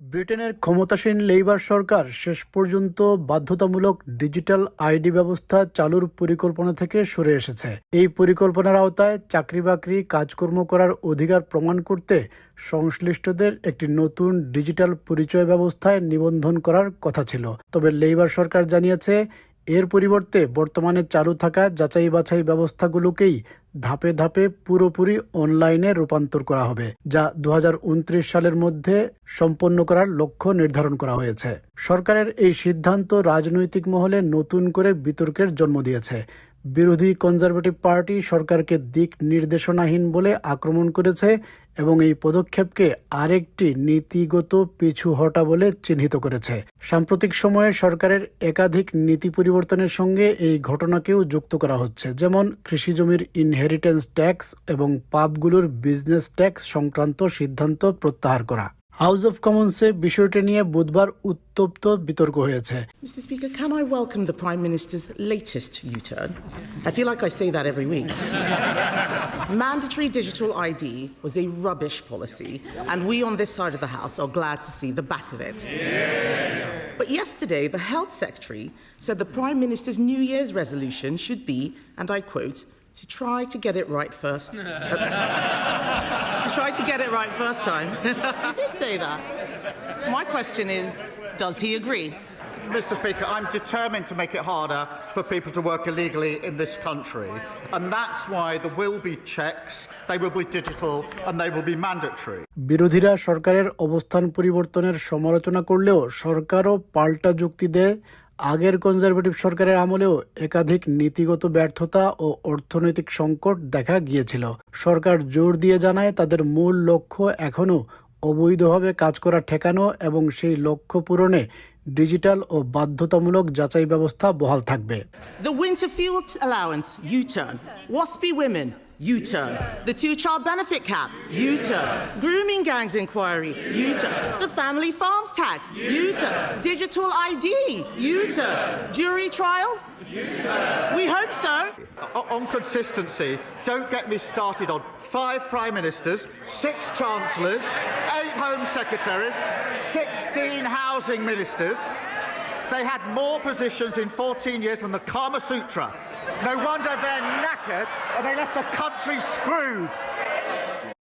ব্রিটেনের ক্ষমতাসীন লেইবার সরকার শেষ পর্যন্ত বাধ্যতামূলক ডিজিটাল আইডি ব্যবস্থা চালুর পরিকল্পনা থেকে সরে এসেছে। এই পরিকল্পনার আওতায় চাকরি-বাকরি, কাজকর্ম করার অধিকার প্রমাণ করতে সংশ্লিষ্টদের একটি নতুন ডিজিটাল পরিচয় ব্যবস্থায় নিবন্ধন করার কথা ছিল। তবে লেইবার সরকার জানিয়েছে, এর পরিবর্তে বর্তমানে চালু থাকা যাচাই-বাছাই ব্যবস্থাগুলোকেই ধাপে ধাপে পুরোপুরি অনলাইনে রূপান্তর করা হবে, যা 2029 সালের মধ্যে সম্পন্ন করার লক্ষ্য নির্ধারণ করা হয়েছে। সরকারের এই সিদ্ধান্ত রাজনৈতিক মহলে নতুন করে বিতর্কের জন্ম দিয়েছে। বিরোধী কনজারভেটিভ পার্টি সরকারকে দিক নির্দেশনাহীন বলে আক্রমণ করেছে এবং এই পদক্ষেপকে আরেকটি নীতিগত পিছু হটা বলে চিহ্নিত করেছে। সাম্প্রতিক সময়ে সরকারের একাধিক নীতি পরিবর্তনের সঙ্গে এই ঘটনাকেও যুক্ত করা হচ্ছে, যেমন কৃষিজমির ইনহেরিটেন্স ট্যাক্স এবং পাবগুলোর বিজনেস ট্যাক্স সংক্রান্ত সিদ্ধান্ত প্রত্যাহার করা। হাউস অব কমন্সে বিষয়টি নিয়ে বুধবার উত্তপ্ত বিতর্ক হয়েছে। Mr. Speaker, can I welcome the Prime Minister's latest U-turn? I feel like I say that every week. Mandatory digital ID was a rubbish policy, and we on this side of the House are glad to see the back of it. But yesterday, the Health Secretary said the Prime Minister's New Year's resolution should be, and I quote, to try to get it right first. To try to get it right first time. He did say that. My question is, does he agree? Mr. Speaker, I'm determined to make it harder for people to work illegally in this country, and that's why there will be checks, they will be digital, and they will be mandatory. বিরোধীরা সরকারের অবস্থান পরিবর্তনের সমালোচনা করলেও সরকারও পাল্টা যুক্তি দেয়। আগের কনজারভেটিভ সরকারের আমলেও একাধিক নীতিগত ব্যর্থতা ও অর্থনৈতিক সংকট দেখা গিয়েছিল। সরকার জোর দিয়ে জানায়, তাদের মূল লক্ষ্য এখনও অবৈধভাবে কাজ করা ঠেকানো এবং সেই লক্ষ্য পূরণে ডিজিটাল ও বাধ্যতামূলক যাচাই ব্যবস্থা বহাল থাকবে। The Winterfield allowance, U-turn. Waspy women, U-turn. The two-child benefit cap, U-turn. Grooming gangs inquiry, U-turn. The family farms tax, U-turn. Digital ID, U-turn. Jury trials, U-turn. We hope so. On consistency, don't get me started on 5 Prime Ministers, 6 Chancellors, 8 Home Secretaries, 16 Housing Ministers. They had more positions in 14 years than the Kama Sutra. No wonder they're knackered and they left the country screwed.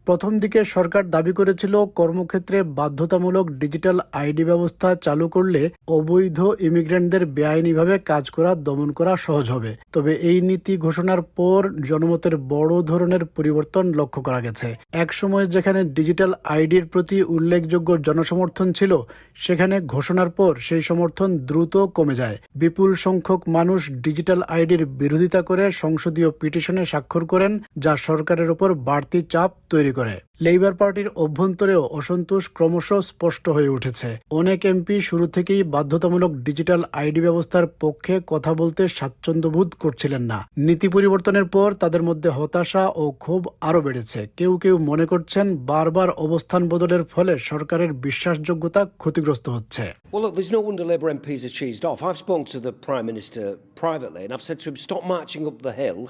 প্রথম দিকে সরকার দাবি করেছিল, কর্মক্ষেত্রে বাধ্যতামূলক digital ID ব্যবস্থা চালু করলে অবৈধ ইমিগ্রেন্টদের বেআইনিভাবে কাজ করা দমন করা সহজ হবে। তবে এই নীতি ঘোষণার পর জনমতের বড় ধরনের পরিবর্তন লক্ষ্য করা গেছে। এক সময় যেখানে ডিজিটাল আইডির প্রতি উল্লেখযোগ্য জনসমর্থন ছিল, সেখানে ঘোষণার পর সেই সমর্থন দ্রুত কমে যায়। বিপুল সংখ্যক মানুষ ডিজিটাল আইডির বিরোধিতা করে সংসদীয় পিটিশনে স্বাক্ষর করেন, যা সরকারের উপর বাড়তি চাপ তৈরি করে। লেইবার পার্টির অভ্যন্তরেও অসন্তোষ ক্রমশ স্পষ্ট হয়ে উঠেছে। অনেক এমপি শুরু থেকেই বাধ্যতামূলক ডিজিটাল আইডি ব্যবস্থার পক্ষে কথা বলতে স্বাচ্ছন্দ্যবোধ করছিলেন না। নীতি পরিবর্তনের পর তাদের মধ্যে হতাশা ও ক্ষোভ আরও বেড়েছে। কেউ কেউ মনে করছেন, বারবার অবস্থান বদলের ফলে সরকারের বিশ্বাসযোগ্যতা ক্ষতিগ্রস্ত হচ্ছে। Well, look, there's no wonder Labour MPs are cheesed off. I've spoken to the Prime Minister privately and I've said to him, stop marching up the hill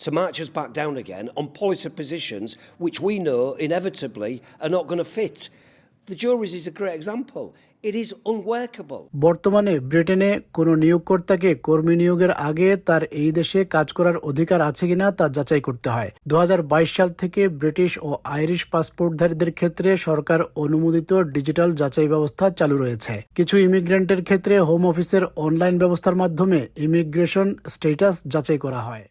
to march us back down again on policy positions which we know inevitably are not going to fit. The juries is a great example. It is unworkable. বর্তমানে ব্রিটেনে কোনো নিয়োগকর্তাকে কর্মী নিয়োগের আগে তার এই দেশে কাজ করার অধিকার আছে কিনা তা যাচাই করতে হয়। 2022 সাল থেকে ব্রিটিশ ও আইরিশ পাসপোর্টধারীদের ক্ষেত্রে সরকার অনুমোদিত ডিজিটাল যাচাই ব্যবস্থা চালু রয়েছে। কিছু ইমিগ্রেন্টের ক্ষেত্রে হোম অফিসের অনলাইন ব্যবস্থার মাধ্যমে ইমিগ্রেশন স্ট্যাটাস যাচাই করা হয়।